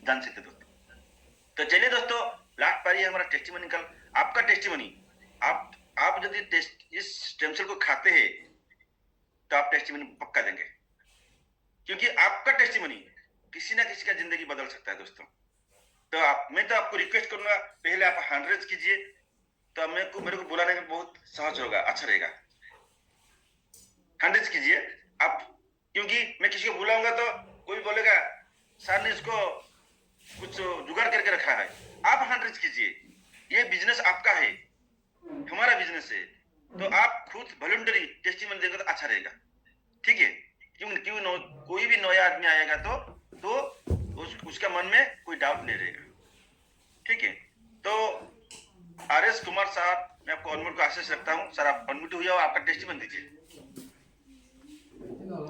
जान सकते दोस्तों। तो चलिए दोस्तों, लास्ट पारी है हमारा टेस्टिमोनी का। आपका टेस्टिमोनी, आप यदि इस स्टेम सेल को खाते हैं तो आप टेस्टिमोनी पक्का देंगे, क्योंकि आपका टेस्टिमोनी किसी ना किसी का जिंदगी बदल सकता है दोस्तों। तो मैं तो आपको रिक्वेस्ट करूंगा, पहले आप हैंड रेज कीजिए, तो मेरे को बुलाने में बहुत सहज होगा, अच्छा रहेगा। हैंड रेज कीजिए आप, क्योंकि मैं किसी को बुलाऊंगा तो कोई बोलेगा सर ने इसको कुछ जुगाड़ करके रखा है। आप हैंड रेज कीजिए, ये बिजनेस आपका है, हमारा बिजनेस है, तो आप खुद वॉलंटरी टेस्टिमोनी देंगे तो अच्छा रहेगा, ठीक है। क्यों कोई भी नया आदमी आएगा तो उसका मन में कोई डाउट नहीं रहेगा, ठीक है। तो आर.एस. कुमार साहब, मैं आपको अनम्यूट का आशीष रखता हूँ सर, आप अनम्यूट हुए और आपका टेस्टिमोनी दीजिए।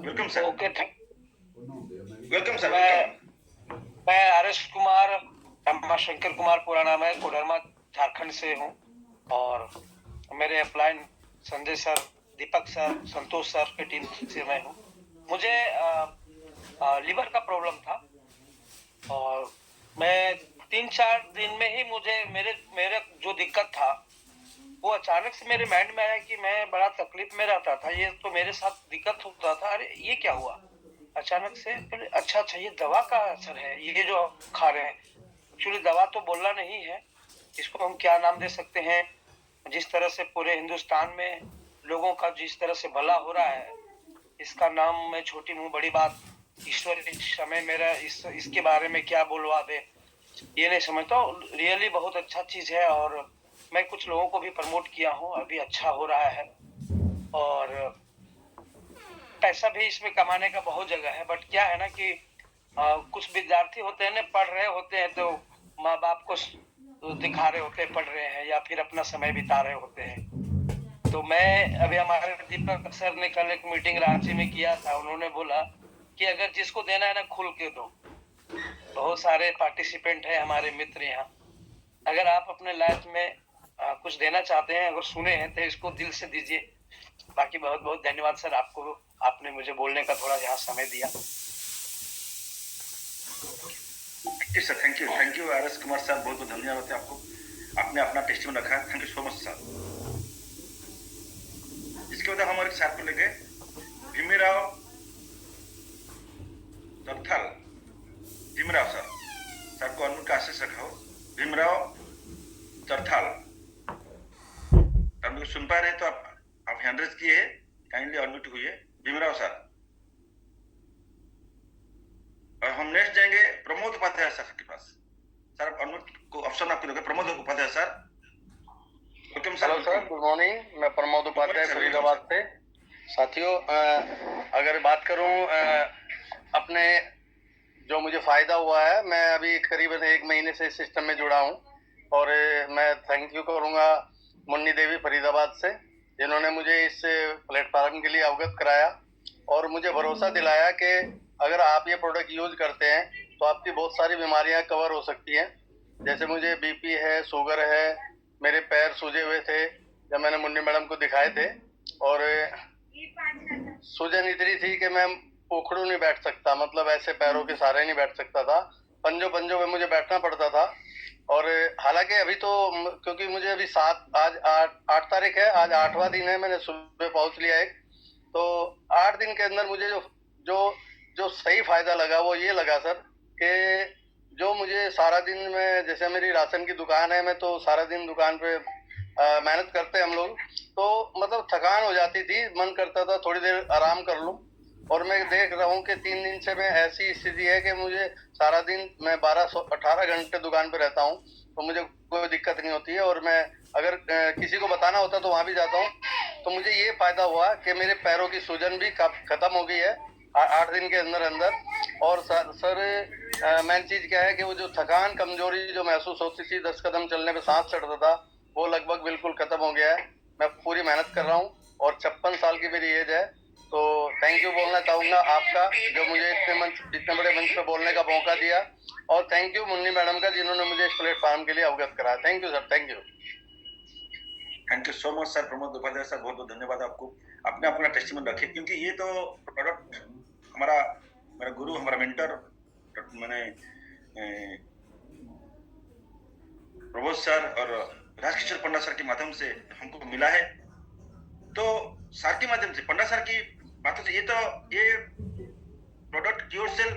Welcome sir. Okay, welcome sir. मैं आर.एस. कुमार, शंकर कुमार पूरा नाम है, कोडरमा झारखंड से हूँ। और मेरे अपलाइन संजय सर, दीपक सर, संतोष सर की टीम से मैं हूँ। मुझे लीवर का प्रॉब्लम था और मैं 3-4 दिन में ही मेरे जो दिक्कत था वो अचानक से मेरे माइंड में आया कि मैं बड़ा तकलीफ में रहता था, ये तो मेरे साथ दिक्कत होता था, अरे ये क्या हुआ अचानक से। अच्छा, ये दवा का असर है, ये जो खा रहे हैं। एक्चुअली दवा तो बोलना नहीं है, इसको हम क्या नाम दे सकते हैं। जिस तरह से पूरे हिंदुस्तान में लोगों का जिस तरह से भला हो रहा है, इसका नाम मैं छोटी मुंह बड़ी बात, ईश्वर इस समय मेरा इसके बारे में क्या बोलवा दे, ये नहीं समझता। रियली बहुत अच्छा चीज है और मैं कुछ लोगों को भी प्रमोट किया हूँ, अभी अच्छा हो रहा है। और पैसा भी इसमें कमाने का बहुत जगह है, बट क्या है ना कि कुछ विद्यार्थी होते हैं ना, पढ़ रहे होते हैं तो माँ बाप को दिखा रहे होते हैं पढ़ रहे हैं, या फिर अपना समय बिता रहे होते हैं। तो मैं अभी हमारे दीपक सर ने कल एक मीटिंग रांची में किया था, उन्होंने बोला कि अगर जिसको देना है ना खुल के दो। बहुत सारे पार्टिसिपेंट है हमारे मित्र यहाँ, अगर आप अपने लाइफ में कुछ देना चाहते हैं, अगर सुने हैं तो इसको दिल से दीजिए। बाकी बहुत बहुत धन्यवाद सर, आपको, आपने मुझे बोलने का थोड़ा यहाँ समय दिया। Sir thank you RS. Kumar साहब, बहुत बहुत धन्यवाद है आपको, आपने अपना टेस्टिमोनी रखा, thank you so much sir. इसके बाद हमारे साथ को लेके भीमराव तत्थल, भीमराव सर को अनम्यूट का आशीष रखा हो। भीमराव तत्थल, आप सुन पा रहे हैं तो आप हैंड रेज किए हैं, काइंडली अनम्यूट हुए भीमराव सर। और हम नेक्स्ट जाएंगे प्रमोद उपाध्याय सर के पास। सर अनम्यूट को ऑप्शन आपको देगा, Pramod Upadhyay sir, welcome sir. Hello sir, good morning. मैं प्रमोद उपाध्याय फरीदाबाद से। साथियों, अगर बात करूं अपने जो मुझे फायदा हुआ है, मैं अभी करीबन 1 महीने से इस सिस्टम में जुड़ा हूं और मैं थैंक यू करूंगा मुन्नी देवी फरीदाबाद से, जिन्होंने मुझे इस प्लेटफॉर्म के लिए अवगत कराया और मुझे भरोसा दिलाया कि अगर आप ये प्रोडक्ट यूज करते हैं तो आपकी बहुत सारी बीमारियां कवर हो सकती हैं। जैसे मुझे बीपी है, शुगर है, मेरे पैर सूजे हुए थे जब मैंने मुन्नी मैडम को दिखाए थे, और सूजन इतनी थी कि मैं उखड़ू नहीं बैठ सकता, मतलब ऐसे पैरों के सहारे नहीं बैठ सकता था, पंजों में मुझे बैठना पड़ता था। और हालांकि अभी तो, क्योंकि मुझे अभी आज 8 तारीख है, आज 8वां दिन है, मैंने सुबह पहुंच लिया है। तो 8 दिन के अंदर मुझे जो सही फायदा लगा वो ये लगा सर कि जो मुझे सारा दिन में, जैसे मेरी राशन की दुकान है, मैं तो सारा दिन दुकान पे मेहनत करते हम लोग, तो मतलब थकान हो जाती थी, मन करता था थोड़ी देर आराम कर लूं। और मैं देख रहा हूँ कि 3 दिन से मैं ऐसी स्थिति है कि मुझे सारा दिन मैं 18 घंटे दुकान पे रहता हूँ, तो मुझे कोई दिक्कत नहीं होती है। और मैं अगर किसी को बताना होता तो वहां भी जाता हूँ। तो मुझे ये फायदा हुआ कि मेरे पैरों की सूजन भी खत्म हो गई है 8 दिन के अंदर अंदर। और सर मेन चीज क्या है कि वो जो थकान कमजोरी जो महसूस होती थी, 10 कदम चलने पे सांस चढ़ता था, वो लगभग बिल्कुल खत्म हो गया है। मैं पूरी मेहनत कर रहा हूँ और 56 साल की मेरी एज है। तो थैंक यू बोलना चाहूंगा आपका, जो मुझे इतने बड़े मंच पे बोलने का मौका दिया। और थैंक यू मुन्नी मैडम का, जिन्होंने मुझे इस प्लेटफॉर्म के लिए अवगत कराया। Thank you sir, thank you. Thank you so much sir, Pramod Upadhyay sir, बहुत बहुत धन्यवाद आपको, आपने अपना टेस्टिमोनी रखे, क्योंकि ये तो प्रोडक्ट मेरा गुरु, हमारा मेंटर, मैंने प्रबोध सर और राजकिशोर पंडा सर के माध्यम से हमको मिला है, तो सर के माध्यम से, पंडा सर की बातों से, ये प्रोडक्ट क्योर सेल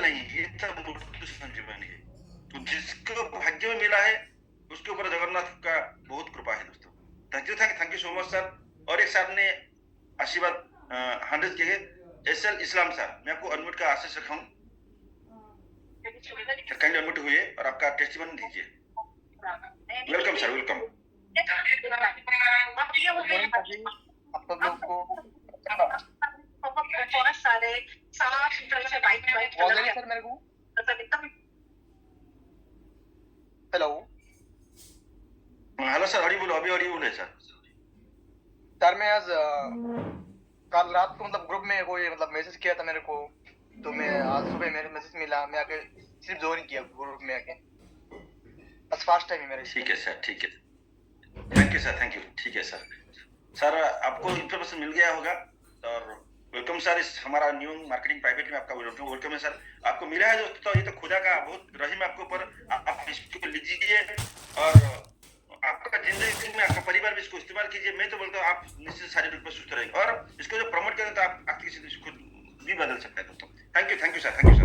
नहीं है, ये सब मूर्ति संजीवनी है। तो जिसको भाग्य में मिला है उसके ऊपर जगन्नाथ का बहुत कृपा है दोस्तों। Thank you so much sir. और एक सर ने आशीर्वाद 100 के एसएल इस्लाम सर, मैं आपको अनम्यूट का आशीष रखा हूँ सर, काइंडली अनम्यूट हुए और आपका टेस्टिमनी दीजिए। Welcome sir, welcome. आप सब लोग को बहुत सारे साफ से वाइट सर मेरे को हेलो हेलो सर, ऑडिबल अभी ऑडिबल है सर। सर मैं आज कल रात को मतलब ग्रुप में कोई मतलब मैसेज किया था मेरे को, तो मैं आज सुबह मेरे मैसेज मिला, मैं आके सिर्फ ज्वाइन किया ग्रुप में आके, बस फर्स्ट टाइम है मेरे। ठीक है सर, ठीक है, thank you sir, thank you. ठीक है सर, सर आपको इन्फॉर्मेशन मिल गया होगा और वेलकम सर, इस हमारा न्यू मार्केटिंग प्राइवेट में आपका वेलकम है सर। आपको मिला है दोस्तों, ये तो खुदा का बहुत रहम है आपके ऊपर, आप इसको लीजिए और आपका जिंदगी में आपका परिवार भी इसको इस्तेमाल कीजिए। मैं तो बोलता हूँ आप निश्चित शारीरिक रूप में सुस्त रहेंगे और इसको जो प्रमोट करें तो आप आपकी स्थिति खुद भी बदल सकता है दोस्तों। Thank you sir, thank you sir.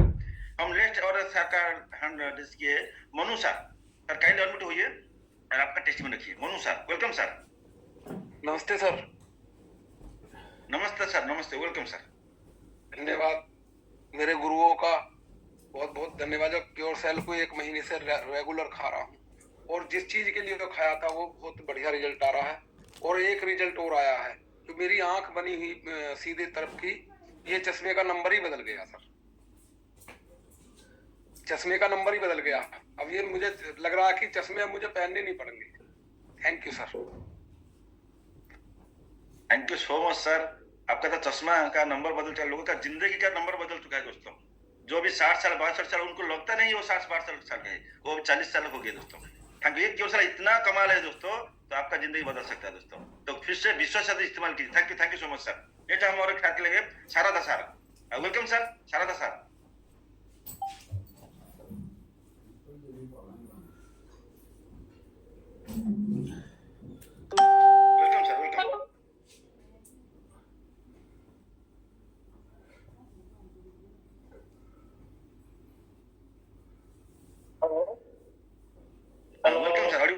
हम नेक्स्ट और सर का हैंड रेज किए Manu sir, sir kindly unmute होइए और आपका टेस्टिमनी रखिए। Manu sir, welcome sir. नमस्ते सर। नमस्ते सर, नमस्ते, वेलकम सर। धन्यवाद, मेरे गुरुओं का बहुत बहुत धन्यवाद। क्योर सेल को 1 महीने से रेगुलर खा रहा हूँ और जिस चीज के लिए तो खाया था वो बहुत बढ़िया रिजल्ट आ रहा है। और एक रिजल्ट और आया है, जो मेरी आंख बनी हुई सीधे तरफ की, ये चश्मे का नंबर ही बदल गया सर, चश्मे का नंबर ही बदल गया। अब ये मुझे लग रहा है कि चश्मे अब मुझे पहनने नहीं पड़ेंगे। Thank you sir. Thank you so much sir. आपका तो चश्मा का नंबर बदल चुका, लोगों का जिंदगी का नंबर बदल चुका है दोस्तों। जो भी 60 साल 62 साल उनको लगता नहीं वो 60 साल के, वो 40 साल हो गए दोस्तों। थैंक यू, क्यों सर इतना कमाल है दोस्तों, तो आपका जिंदगी बदल सकता है दोस्तों। तो फिर से विश्वास से इस्तेमाल कीजिए। Thank you so much sir. Next हम और ख्याल लेंगे Sharda sir, welcome sir, Sharda sir. Welcome sir, welcome. Welcome sir.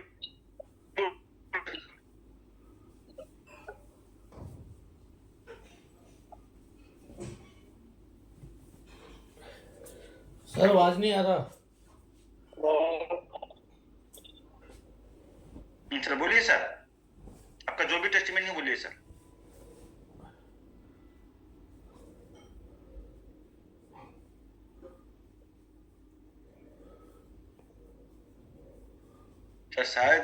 Sir आवाज नहीं आ रहा। सर बोलिए सर, आपका जो भी टेस्टिमनी है बोलिए सर। सर शायद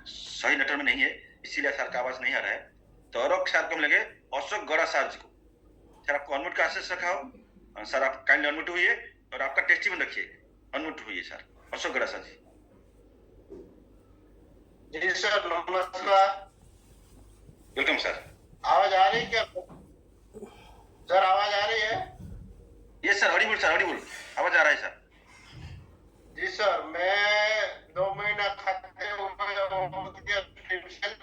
सही नेटवर्क में नहीं है, इसीलिए सर का आवाज नहीं आ रहा है। तो और सर को हम लगे अशोक गौड़ा सर जी को, सर आपको अनम्यूट का आशीष रखा हो सर, आप काइंडली अनम्यूट हुइए और आपका टेस्टिमनी रखिए। अनम्यूट हुइए सर, अशोक गौड़ा सर जी। जी सर, नमस्कार। Welcome sir. आवाज आ रही है क्या सर? आवाज आ रही है? ये सर ऑडिबल, सर ऑडिबल, आवाज आ रहा है सर। जी सर, मैं 2 महीना खाते हुए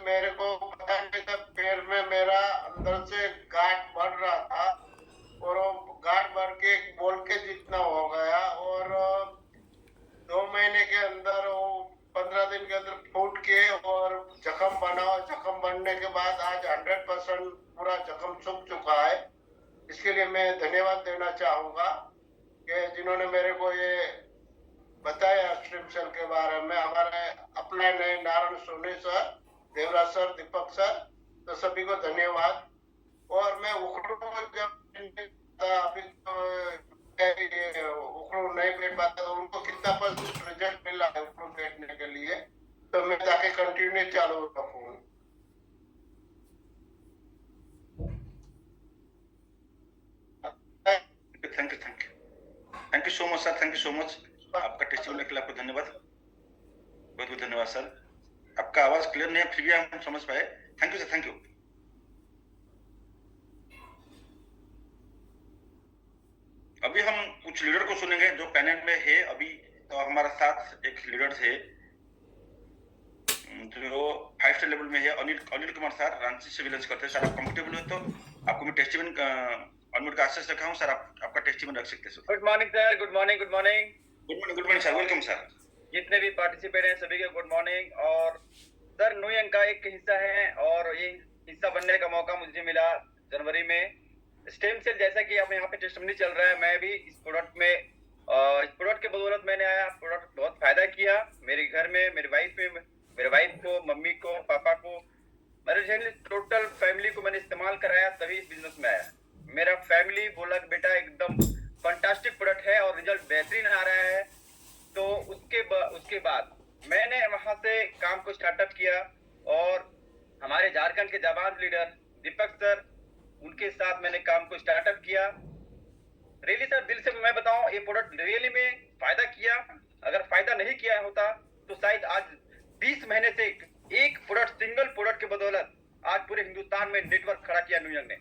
मेरे को पता नहीं था, पैर में मेरा अंदर से गांठ बढ़ रहा था और वो गांठ बढ़ के बोल के जितना हो गया और 2 महीने के अंदर वो 15 दिन के अंदर फूट के और जख्म बना, और जख्म बनने के बाद आज 100% पूरा जख्म सूख चुका है। इसके लिए मैं धन्यवाद देना चाहूंगा कि जिन्होंने मेरे को ये बताया स्ट्रिप सेल के बारे में। हमारे अपने नए नारायण सोनी सर, देवराज सर, दीपक सर, तो सभी को धन्यवाद। और मैं उखड़ू जब अभी तो उखड़ू नहीं बैठ पाता, तो उनको कितना % रिजल्ट मिला है उखड़ू बैठने के लिए, तो मैं ताकि कंटिन्यू चालू रखूँ। Thank you so much sir, thank you so much. आपका टेस्टिमनी के लिए आपको धन्यवाद, बहुत बहुत धन्यवाद सर। आपका आवाज क्लियर नहीं है फिर भी हम समझ पाए। Thank you sir, thank you. अभी हम कुछ लीडर को सुनेंगे जो पैनल में है अभी। तो हमारे साथ एक लीडर है जो 5 स्टार लेवल में है, अनिल कुमार सर, रांची से बिलोंग करते हैं। सर आप कंफर्टेबल हो तो आपको मैं टेस्टिमन अनम्यूट का एक्सेस रखा हूं सर, आपका टेस्टिमन रख सकते हैं sir. Good morning sir, good morning, good morning. Good morning sir, welcome sir. जितने भी पार्टिसिपेट हैं सभी को गुड मॉर्निंग। और सर नुयंग का एक हिस्सा है और ये हिस्सा बनने का मौका मुझे मिला जनवरी में। स्टेम सेल जैसा कि अब यहाँ पे टेस्टिमनी चल रहा है, मैं भी इस प्रोडक्ट में इस प्रोडक्ट के बदौलत मैंने आया, प्रोडक्ट बहुत फायदा किया मेरे घर में, मेरे वाइफ को, मम्मी को, पापा को, मेरे टोटल फैमिली को मैंने इस्तेमाल कराया, तभी इस बिजनेस में आया। मेरा फैमिली बोला कि बेटा एकदम फंटास्टिक प्रोडक्ट है और रिजल्ट बेहतरीन आ रहा है। तो उसके बाद मैंने वहां से काम को स्टार्टअप किया और हमारे झारखंड के जाबाज लीडर दीपक सर, उनके साथ मैंने काम को स्टार्टअप किया। रियली सर, दिल से मैं बताऊं, ये प्रोडक्ट रियली में फायदा किया। अगर फायदा नहीं किया होता तो शायद आज 20 महीने से एक प्रोडक्ट, सिंगल प्रोडक्ट के बदौलत आज पूरे हिंदुस्तान में नेटवर्क खड़ा किया नुयंग ने।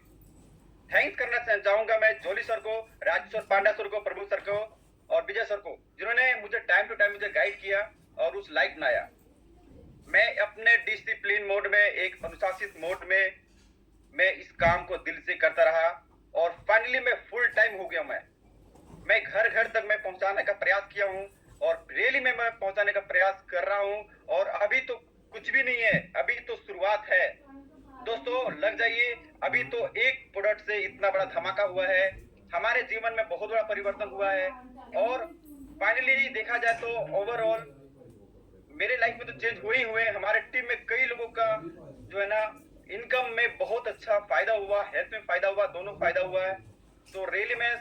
थैंक्स करना चाहूंगा मैं जोली सर को, राजू सर, पांडा सर को, प्रभु सर को और विजय सर को, जिन्होंने मुझे टाइम टू टाइम मुझे गाइड किया और उस लाइट बनाया। मैं अपने डिसिप्लिन मोड में, एक अनुशासित मोड में मैं इस काम को दिल से करता रहा और फाइनली मैं फुल टाइम हो गया। मैं घर घर तक मैं पहुंचाने का प्रयास किया हूं और रियली में मैं पहुंचाने का प्रयास कर रहा हूं। और अभी तो कुछ भी नहीं है, अभी तो शुरुआत है दोस्तों, लग जाइए। अभी तो एक प्रोडक्ट से इतना बड़ा धमाका हुआ है, हमारे जीवन में बहुत बड़ा परिवर्तन हुआ है। और फाइनली देखा जाए तो ओवरऑल मेरे लाइफ में तो चेंज हुए ही हुए। हमारे टीम में कई लोगों का जो है ना इनकम में बहुत अच्छा फायदा हुआ, हेल्थ में फायदा हुआ, दोनों फायदा हुआ है। तो रियली मैं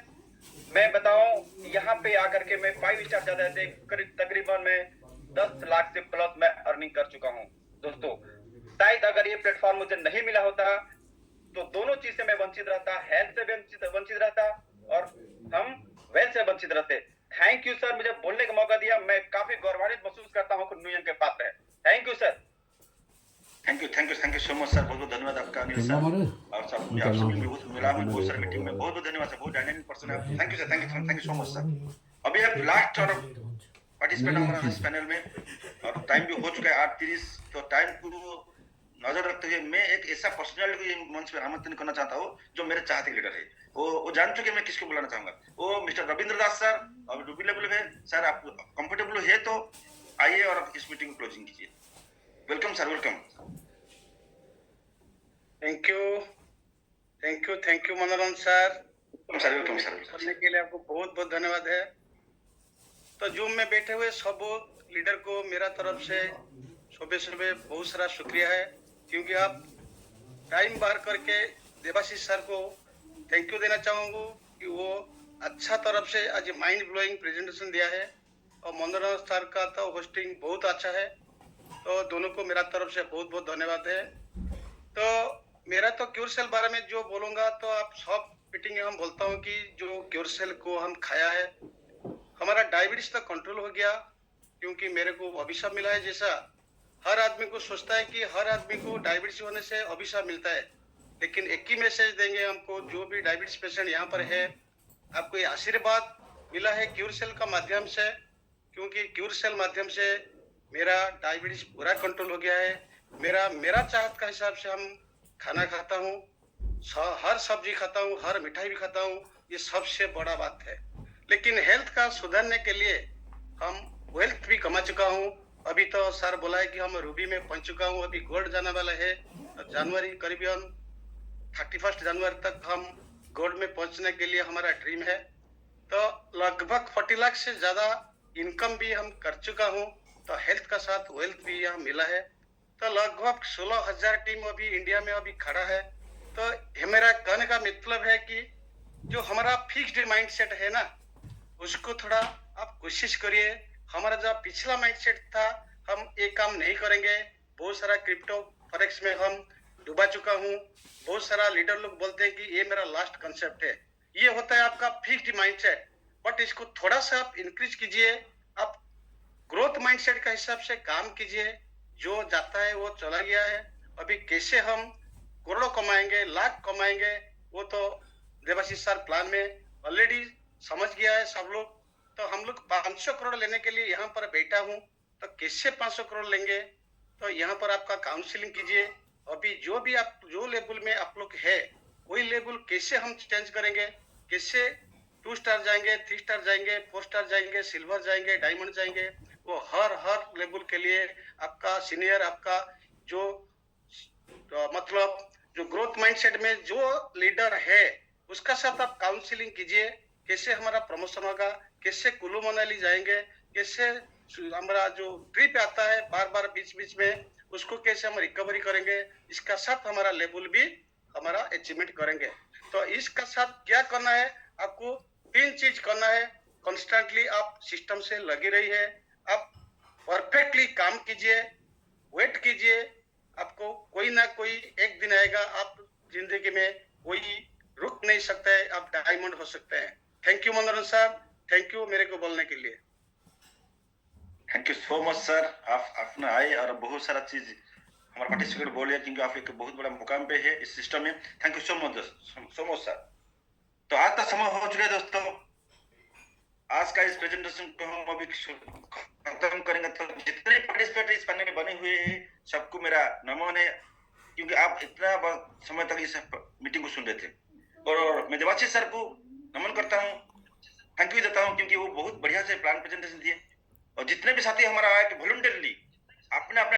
बताऊं, यहाँ पे आकर के मैं 5 स्टार ज्यादा से तकरीबन मैं 10 लाख से प्लस मैं अर्निंग कर चुका हूँ दोस्तों। शायद अगर ये प्लेटफॉर्म मुझे नहीं मिला होता तो दोनों चीज से मैं वंचित रहता, हेल्थ से वंचित रहता और हम वेल्थ से वंचित रहते। थैंक यू सर, मुझे बोलने का मौका दिया। मैं काफी गौरवान्वित महसूस करता हूँ कि नुयंग के पात्र है। Thank you sir. Thank you so much sir, बहुत बहुत धन्यवाद आपका अनिल सर। और सब मुझे आपसे मिलकर बहुत मिला, मैं बहुत सारे मीटिंग में बहुत बहुत धन्यवाद सर, बहुत डायनामिक पर्सन है। Thank you sir, thank you so much sir. अभी आप लास्ट और पार्टिसिपेट हमारा इस पैनल में और टाइम भी हो चुका है 8:30। तो टाइम को नजर रखते हुए मैं एक ऐसा पर्सनालिटी को मंच पर आमंत्रित करना चाहता हूँ जो मेरे चाहते लीडर है। वो जान चुके मैं किसको बुलाना चाहूंगा, वो मिस्टर रविंद्र दास सर। और डूबी लेवल है सर, आप कंफर्टेबल है तो आइए और इस मीटिंग को क्लोजिंग कीजिए। Welcome sir, welcome. Thank you मनोरंजन सर। Welcome sir. करने के लिए आपको बहुत बहुत धन्यवाद है। तो जूम में बैठे हुए सब लीडर को मेरा तरफ से सुबह बहुत सारा शुक्रिया है, क्योंकि आप टाइम बाहर करके देवाशीष सर को थैंक यू देना चाहूंगा कि वो अच्छा तरफ से आज माइंड ब्लोइंग प्रेजेंटेशन दिया है। और मनोरंजन सर का तो होस्टिंग बहुत अच्छा है। तो दोनों को मेरा तरफ से बहुत बहुत धन्यवाद है। तो मेरा तो क्योर सेल बारे में जो बोलूंगा, तो आप सब मीटिंग में हम बोलता हूँ कि जो क्योर सेल को हम खाया है, हमारा डायबिटीज तक कंट्रोल हो गया। क्योंकि मेरे को अभिशाप मिला है, जैसा हर आदमी को सोचता है कि हर आदमी को डायबिटीज होने से अभिशाप मिलता है, लेकिन एक ही मैसेज देंगे हमको, जो भी डायबिटीज पेशेंट यहाँ पर है, आपको ये आशीर्वाद मिला है क्यूर सेल का माध्यम से। क्योंकि क्यूर सेल माध्यम से मेरा डायबिटीज पूरा कंट्रोल हो गया है। मेरा चाहत का हिसाब से हम खाना खाता हूँ, हर सब्जी खाता हूँ, हर मिठाई भी खाता हूँ, ये सबसे बड़ा बात है। लेकिन हेल्थ का सुधारने के लिए हम वेल्थ भी कमा चुका हूँ। अभी तो सर बोला है कि हम रूबी में पहुंच चुका हूँ, अभी गोल्ड जाने वाला है। जनवरी करीबन 31 जनवरी तक हम गोल्ड में पहुंचने के लिए हमारा ड्रीम है। तो लगभग 40 लाख से ज्यादा इनकम भी हम कर चुका हूँ। तो हेल्थ का साथ वेल्थ भी यहाँ मिला है। तो लगभग 16,000 टीम अभी इंडिया में अभी खड़ा है। तो मेरा कहने का मतलब है कि जो हमारा फिक्स्ड माइंडसेट है ना, उसको थोड़ा आप कोशिश करिए। हमारा जो पिछला माइंडसेट था, हम एक काम नहीं करेंगे। बहुत सारा क्रिप्टो फॉरेक्स में हम डूबा चुका हूँ। बहुत सारा लीडर लोग बोलते हैं कि ये मेरा लास्ट कंसेप्ट है। ये होता है आपका फिक्स्ड माइंडसेट, बट इसको थोड़ा सा आप इंक्रीज कीजिए। आप ग्रोथ माइंडसेट का हिसाब से काम कीजिए। जो जाता है वो चला गया है। अभी कैसे हम करोड़ों कमाएंगे, लाख कमाएंगे, वो तो देवाशीष सर प्लान में ऑलरेडी समझ गया है सब लोग। तो हम लोग 500 करोड़ लेने के लिए यहाँ पर बैठा हूँ, तो कैसे 500 करोड़ लेंगे? तो यहाँ पर आपका काउंसलिंग कीजिए। अभी जो भी आप जो लेवल में आप लोग है, वही लेवल कैसे हम चेंज करेंगे, कैसे 2 स्टार जाएंगे, 3 स्टार जाएंगे, 4 स्टार जाएंगे, सिल्वर जाएंगे, डायमंड जाएंगे, वो हर लेवल के लिए आपका सीनियर, आपका जो मतलब जो ग्रोथ माइंडसेट में जो लीडर है, उसका साथ आप काउंसलिंग कीजिए। कैसे हमारा प्रमोशन होगा, कैसे कुल्लू मनाली जाएंगे, कैसे हमारा जो ट्रिप आता है बार बार बीच बीच में, उसको कैसे हम रिकवरी करेंगे, इसका साथ हमारा लेवल भी हमारा अचीवमेंट करेंगे। तो इसका साथ क्या करना है, आपको 3 चीज करना है। कॉन्स्टेंटली आप सिस्टम से लगी रही है, आप परफेक्टली काम कीजिए, वेट कीजिए, आपको कोई ना कोई एक दिन आएगा, आप जिंदगी में कोई रुक नहीं सकता है, आप डायमंड हो सकते हैं। थैंक यू मनोरंजन साहब, थैंक यू मेरे को बोलने के लिए। Thank you so much sir. आप अपना आए और बहुत सारा चीज हमारा पार्टिसिपेट बोले, क्योंकि आप एक बहुत बड़ा मुकाम पे है इस सिस्टम में। Thank you so much sir. तो आज का समय हो चुका है दोस्तों, आज का इस प्रेजेंटेशन को हम अभी खत्म करेंगे। तो जितने पार्टिसिपेट इस पैनल में बने हुए हैं, सबको मेरा नमन है, क्योंकि आप इतना समय तक इस मीटिंग को सुन रहे थे। और मैं देवाशीष सर को नमन करता हूँ, थैंक यू देता हूँ, क्योंकि वो बहुत बढ़िया से प्लान प्रेजेंटेशन दिए। और जितने भी साथी हमारा आए कि वॉलंटियरली अपने अपने